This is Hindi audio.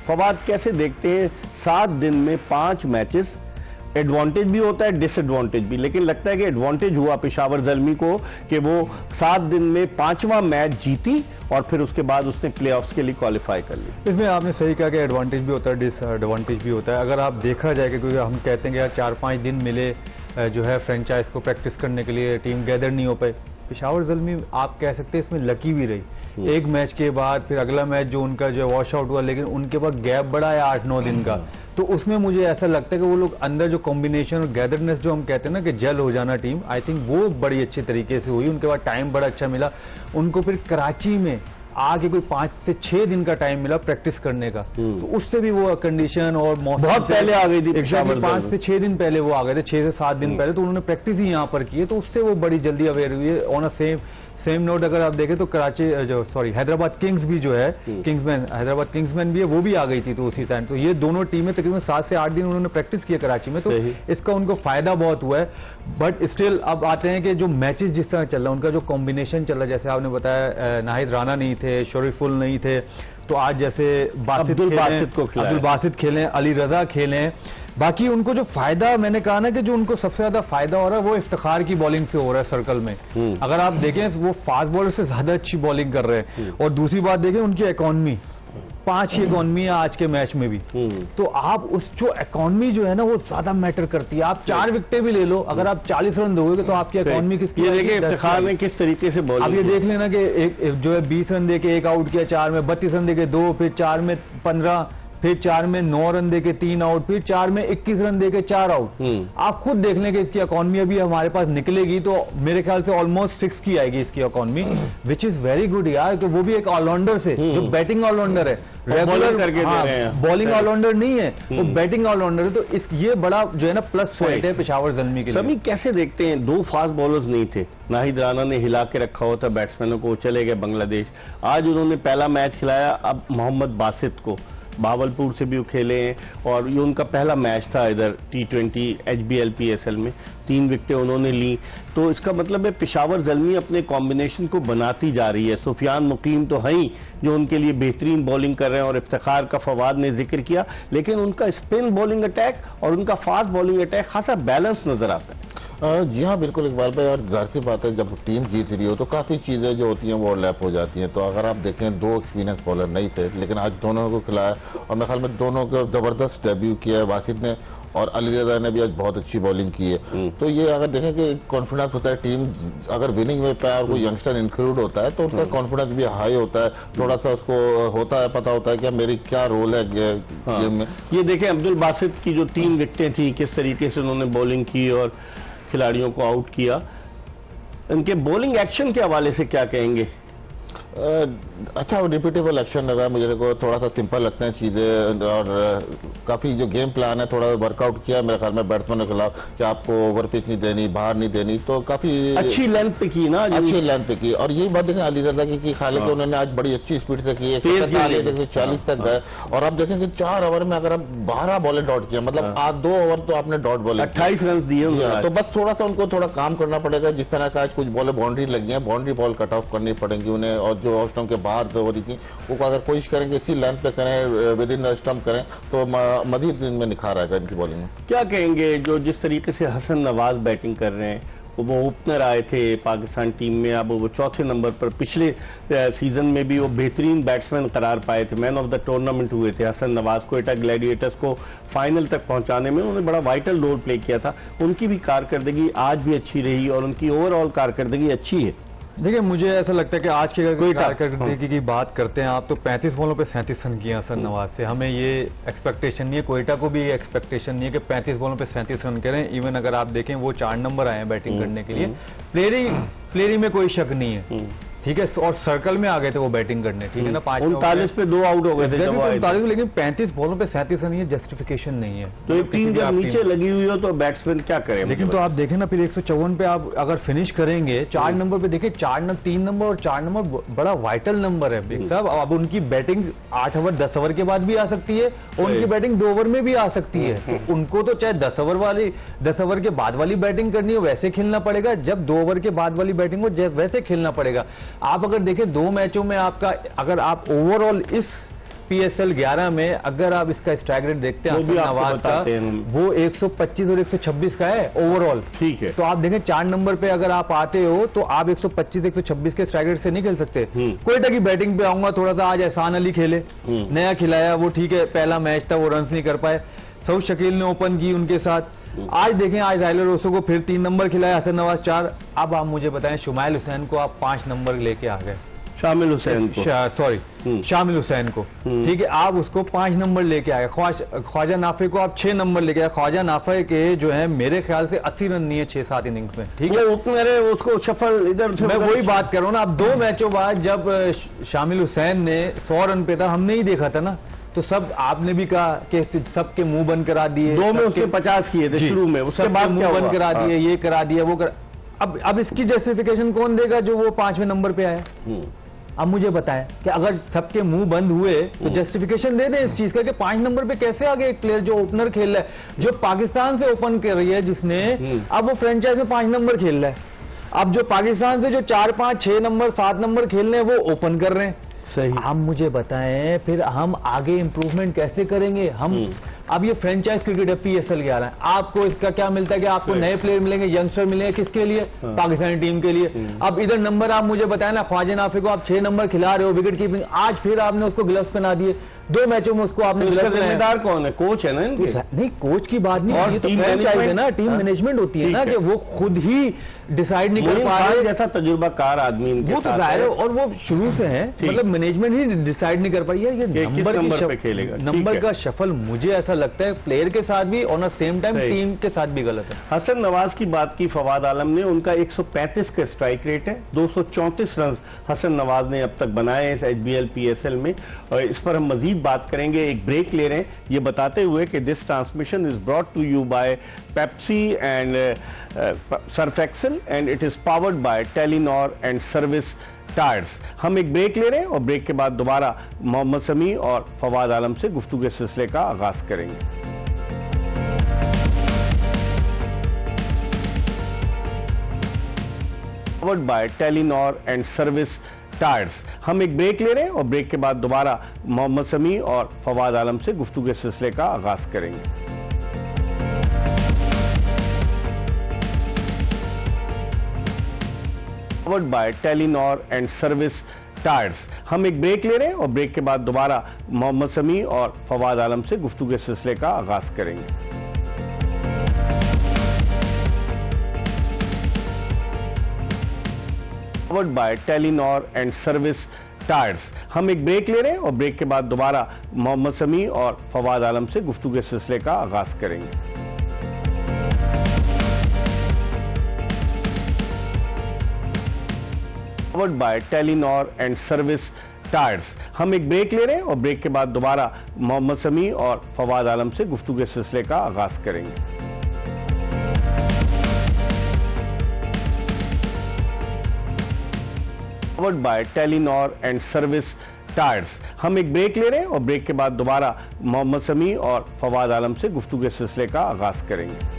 फवाद कैसे देखते हैं 7 दिन में 5 मैचेस? एडवांटेज भी होता है, डिसएडवांटेज भी, लेकिन लगता है कि एडवांटेज हुआ पेशावर ज़ल्मी को कि वो 7 दिन में 5वां मैच जीती और फिर उसके बाद उसने प्लेऑफ्स के लिए क्वालिफाई कर लिया। इसमें आपने सही कहा कि एडवांटेज भी होता है, डिसएडवांटेज भी होता है। अगर आप देखा जाए कि क्योंकि हम कहते हैं कि यार 4-5 दिन मिले जो है फ्रेंचाइज को प्रैक्टिस करने के लिए, टीम गैदर नहीं हो पाई। पेशावर ज़ल्मी आप कह सकते हैं इसमें लकी भी रही। एक मैच के बाद फिर अगला मैच जो उनका जो वॉश आउट हुआ, लेकिन उनके पास गैप बड़ा है 8-9 दिन का, तो उसमें मुझे ऐसा लगता है कि वो लोग अंदर जो कॉम्बिनेशन और गैदरनेस जो हम कहते हैं ना कि जेल हो जाना टीम, आई थिंक वो बड़ी अच्छी तरीके से हुई। उनके बाद टाइम बड़ा अच्छा मिला उनको, फिर कराची में आगे कोई 5 से 6 दिन का टाइम मिला प्रैक्टिस करने का, तो उससे भी वो कंडीशन और मौसम बहुत पहले आ गई थी। 5 से 6 दिन पहले वो आ गए थे, 6 से 7 दिन पहले, तो उन्होंने प्रैक्टिस ही यहाँ पर की है, तो उससे वो बड़ी जल्दी अवेयर हुई है। ऑन अ सेम नोट अगर आप देखें तो हैदराबाद किंग्स भी जो है हैदराबाद किंग्समैन भी है, वो भी आ गई थी तो उसी टाइम। तो ये दोनों टीमें तकरीबन 7 से 8 दिन उन्होंने प्रैक्टिस किया कराची में, तो इसका उनको फायदा बहुत हुआ है। बट स्टिल अब आते हैं कि जो मैचेस जिस तरह चल रहा है, उनका जो कॉम्बिनेशन चल रहा है, जैसे आपने बताया नाहिद राना नहीं थे, शरीफुल नहीं थे, तो आज जैसे अब्दुल बासित खेलें, अली रजा खेलें। बाकी उनको जो फायदा मैंने कहा ना कि जो उनको सबसे ज्यादा फायदा हो रहा है वो इफ्तिखार की बॉलिंग से हो रहा है सर्कल में। अगर आप देखें वो फास्ट बॉलर से ज्यादा अच्छी बॉलिंग कर रहे हैं। और दूसरी बात देखें उनकी इकॉनमी 5 ही इकॉनमी है आज के मैच में भी, तो आप उस जो इकॉनमी जो है ना वो ज्यादा मैटर करती है। आप 4 विकेटें भी ले लो, अगर आप 40 रन दोगे तो आपकी इकॉनमी किस इफ्तिखार ने किस तरीके से बॉलिंग, आप ये देख लेना कि एक जो है 20 रन देके 1 आउट किया, 4 में 32 रन देके 2, फिर 4 में 15, फिर 4 में 9 रन देके 3 आउट, फिर 4 में 21 रन देके 4 आउट। आप खुद देख लें कि इसकी इकॉनमी अभी हमारे पास निकलेगी तो मेरे ख्याल से ऑलमोस्ट 6 की आएगी इसकी economy, which is very good यार। तो वो भी एक ऑलराउंडर से जो बैटिंग ऑलराउंडर है, रेगुलर करके बॉलिंग ऑलराउंडर नहीं है, वो बैटिंग ऑलराउंडर है। तो ये बड़ा जो है ना प्लस पॉइंट है पेशावर ज़ल्मी के लिए। सभी कैसे देखते हैं 2 फास्ट बॉलर्स नहीं थे, नाहिद राना ने हिला के रखा हुआ था बैट्समैनों को, चले गए बांग्लादेश। आज उन्होंने पहला मैच खिलाया अब मोहम्मद बासित को, भावलपुर से भी वो खेले हैं और ये उनका पहला मैच था इधर T20 HBL PSL में, 3 विकेटें उन्होंने ली। तो इसका मतलब है पेशावर ज़ल्मी अपने कॉम्बिनेशन को बनाती जा रही है। सुफियान मुकीम तो हैं ही जो उनके लिए बेहतरीन बॉलिंग कर रहे हैं और इफ्तिखार का फवाद ने जिक्र किया, लेकिन उनका स्पिन बॉलिंग अटैक और उनका फास्ट बॉलिंग अटैक खासा बैलेंस नजर आता है। जी हाँ, बिल्कुल इकबाल भाई, और जाहिर सी बात है जब टीम जीत रही हो तो काफ़ी चीज़ें जो होती हैं वो लैप हो जाती हैं। तो अगर आप देखें 2 एक्सपीरियंस बॉलर नहीं थे, लेकिन आज दोनों को खिलाया और मेरे ख्याल में दोनों को ज़बरदस्त डेब्यू किया है वासिद ने, और अली रजा ने भी आज बहुत अच्छी बॉलिंग की है। तो ये अगर देखें कि कॉन्फिडेंस होता है, टीम अगर विनिंग में पाए और कोई यंगस्टर इंक्लूड होता है तो उसका कॉन्फिडेंस भी हाई होता है, थोड़ा सा उसको होता है, पता होता है कि मेरी क्या रोल है गेम में। ये देखें अब्दुल बासित की जो 3 विकेटें थी, किस तरीके से उन्होंने बॉलिंग की और खिलाड़ियों को आउट किया। इनके बॉलिंग एक्शन के हवाले से क्या कहेंगे? अच्छा रिपीटेबल एक्शन लगा मुझे को, थोड़ा सा सिंपल लगते हैं चीज़ें, और काफ़ी जो गेम प्लान है थोड़ा वर्कआउट किया मेरे ख्याल में बैट्समैन के खिलाफ कि आपको ओवर पिच नहीं देनी, बाहर नहीं देनी, तो काफ़ी अच्छी लेंथ पे की ना, अच्छी लेंथ पे की। और यही बात देखें अली रजा की हालांकि उन्होंने आज बड़ी अच्छी स्पीड से की है, 40 तक गए। और आप देखें कि 4 ओवर में अगर आप 12 बॉलें डॉट किया, मतलब आज 2 ओवर तो आपने डॉट बॉल 28 रन दिए, तो बस थोड़ा सा उनको थोड़ा काम करना पड़ेगा। जिस तरह का आज कुछ बॉलें बाउंड्री लगी है, बाउंड्री बॉल कट ऑफ करनी पड़ेंगी उन्हें, और जो ऑफ स्टंप के बाहर हो रही थी वो अगर कोशिश करेंगे इसी लेंथ पे करें, विद इन स्टंप करें, तो मजीद दिन में निखार आएगा इनकी बॉलिंग में। क्या कहेंगे जो जिस तरीके से हसन नवाज बैटिंग कर रहे हैं, वो ओपनर आए थे पाकिस्तान टीम में, अब वो 4थे नंबर पर, पिछले सीजन में भी वो बेहतरीन बैट्समैन करार पाए थे, मैन ऑफ द टूर्नामेंट हुए थे हसन नवाज। कोयटा ग्लैडिएटर्स को फाइनल तक पहुंचाने में उन्होंने बड़ा वाइटल रोल प्ले किया था। उनकी भी कारकर्दगी आज भी अच्छी रही और उनकी ओवरऑल कारकर्दगी अच्छी है। देखिए मुझे ऐसा लगता है कि आज की कारकर्दगी की बात करते हैं आप, तो 35 बॉलों पे 37 रन किए हसन नवाज से। हमें ये एक्सपेक्टेशन नहीं है, कोयटा को भी ये एक्सपेक्टेशन नहीं है कि 35 बॉलों पे 37 रन करें। इवन अगर आप देखें वो 4 नंबर आए हैं बैटिंग करने के लिए, प्लेयरी में कोई शक नहीं है, ठीक है, और सर्कल में आ गए थे वो बैटिंग करने, ठीक है ना। 39 पे 2 आउट हो गए थे, 39, लेकिन 35 बॉलों पे 37 रन, ये जस्टिफिकेशन नहीं है। तो एक टीम जब नीचे लगी हुई हो तो बैट्समैन क्या करे? लेकिन तो आप देखें ना, फिर 154 पे आप अगर फिनिश करेंगे, 4 नंबर पे देखिए, 3 नंबर और 4 नंबर बड़ा वाइटल नंबर है बिग साहब। अब उनकी बैटिंग 8 ओवर 10 ओवर के बाद भी आ सकती है और उनकी बैटिंग 2 ओवर में भी आ सकती है। तो उनको तो चाहे 10 ओवर के बाद वाली बैटिंग करनी हो वैसे खेलना पड़ेगा, जब 2 ओवर के बाद वाली बैटिंग हो वैसे खेलना पड़ेगा। आप अगर देखें 2 मैचों में आपका, अगर आप ओवरऑल इस PSL 11 में अगर आप इसका स्ट्राइक रेट देखते हैं वो भी हसन आपको नवाज बताते हैं हम। वो 125 और 126 का है ओवरऑल। ठीक है। तो आप देखें 4 नंबर पे अगर आप आते हो तो आप 125 126 के स्ट्राइक रेट से नहीं खेल सकते। कोयटा की बैटिंग पे आऊंगा थोड़ा सा। आज एहसान अली खेले, नया खिलाया, वो ठीक है, पहला मैच था, वो रन नहीं कर पाए। सऊद शकील ने ओपन की उनके साथ। आज देखें, आज राइलर रोसो को फिर 3 नंबर खिलाया, हसन नवाज 4। अब आप मुझे बताएं, शुमाइल हुसैन को आप 5 नंबर लेके आ गए, शामिल हुसैन को, सॉरी शामिल हुसैन को, ठीक है, आप उसको 5 नंबर लेके आए। ख्वाजा नाफे को आप 6 नंबर लेके आए। ख्वाजा नाफे के जो है मेरे ख्याल से 80 रन नहीं है 6-7 इनिंग्स में, ठीक है। मेरे उसको सफल इधर से मैं वही बात कर रहा हूँ ना। अब 2 मैचों बाद जब शामिल हुसैन ने 100 रन पे था, हमने ही देखा था ना, तो सब आपने भी कहा कि सबके मुंह बंद करा दिए। 2 में उसके 50 किए थे शुरू में, उसके बाद मुंह बंद करा दिए, ये करा दिया, वो कर। अब इसकी जस्टिफिकेशन कौन देगा जो वो 5वें नंबर पे आया? अब मुझे बताएं कि अगर सबके मुंह बंद हुए तो जस्टिफिकेशन दे दें इस चीज का कि 5 नंबर पे कैसे आ गए एक प्लेयर जो ओपनर खेल रहा है, जो पाकिस्तान से ओपन कर रही है, जिसने अब वो फ्रेंचाइज में 5 नंबर खेल रहा है। अब जो पाकिस्तान से जो 4, 5, 6 नंबर 7 नंबर खेल रहे हैं वो ओपन कर रहे हैं। सही। हम मुझे बताएं फिर हम आगे इंप्रूवमेंट कैसे करेंगे? हम अब ये फ्रेंचाइज क्रिकेट है, PSL 11 है, आपको इसका क्या मिलता है कि आपको नए प्लेयर मिलेंगे, यंगस्टर मिलेंगे, किसके लिए? पाकिस्तानी टीम के लिए। अब इधर नंबर आप मुझे बताएं ना, ख्वाजा नाफे को आप 6 नंबर खिला रहे हो, विकेट कीपिंग, आज फिर आपने उसको ग्लव्स पहना दिए। 2 मैचों में उसको आपने ग्लव्स पहनाए। जिम्मेदार कौन है? कोच है ना इनके? नहीं, कोच की बात नहीं, और ये तो टीम फ्रेंचाइज है ना, मैनेजमेंट। टीम मैनेजमेंट होती है ना, कि वो खुद ही डिसाइड नहीं कर पा रहे। जैसा तजुर्बाकार आदमी इनके वो तो साथ जाहिर है। है, और वो शुरू से है, मतलब मैनेजमेंट ही डिसाइड नहीं कर पाई है ये किस नंबर पे खेलेगा। नंबर का शफल मुझे ऐसा लगता है प्लेयर के साथ भी और सेम टाइम टीम के साथ भी गलत है। हसन नवाज की बात की फवाद आलम ने, उनका 135 का स्ट्राइक रेट है, 234 रन हसन नवाज ने अब तक बनाए इस HBL PSL में। और इस पर हम मजीद बात करेंगे, एक ब्रेक ले रहे हैं, ये बताते हुए कि this transmission is brought to you by Pepsi and Surf Excel and it is powered by Telenor and Service Tyres. हम एक ब्रेक ले रहे हैं और ब्रेक के बाद दोबारा मोहम्मद समी और फवाद आलम से गुफ्तगू के सिलसिले का आगाज करेंगे। Powered by Telenor and Service Tyres. हम एक ब्रेक ले रहे हैं और ब्रेक के बाद दोबारा मोहम्मद समी और फवाद आलम से गुफ्तगू के सिलसिले का आगाज करेंगे। Powered by Telenor and Service Tyres. हम एक ब्रेक ले रहे हैं और ब्रेक के बाद दोबारा मोहम्मद समी और फवाद आलम से गुफ्तगू के सिलसिले का आगाज करेंगे। Powered by Telenor and Service Tyres. हम एक ब्रेक ले रहे हैं और ब्रेक के बाद दोबारा मोहम्मद समी और फवाद आलम से गुफ्तगू के सिलसिले का आगाज करेंगे। Powered by Telenor and Service Tyres. हम एक ब्रेक ले रहे हैं और ब्रेक के बाद दोबारा मोहम्मद समी और फवाद आलम से गुफ्तगू के सिलसिले का आगाज करेंगे। Powered by Telenor and Service Tyres. हम एक ब्रेक ले रहे हैं और ब्रेक के बाद दोबारा मोहम्मद समी और फवाद आलम से गुफ्तगू के सिलसिले का आगाज करेंगे।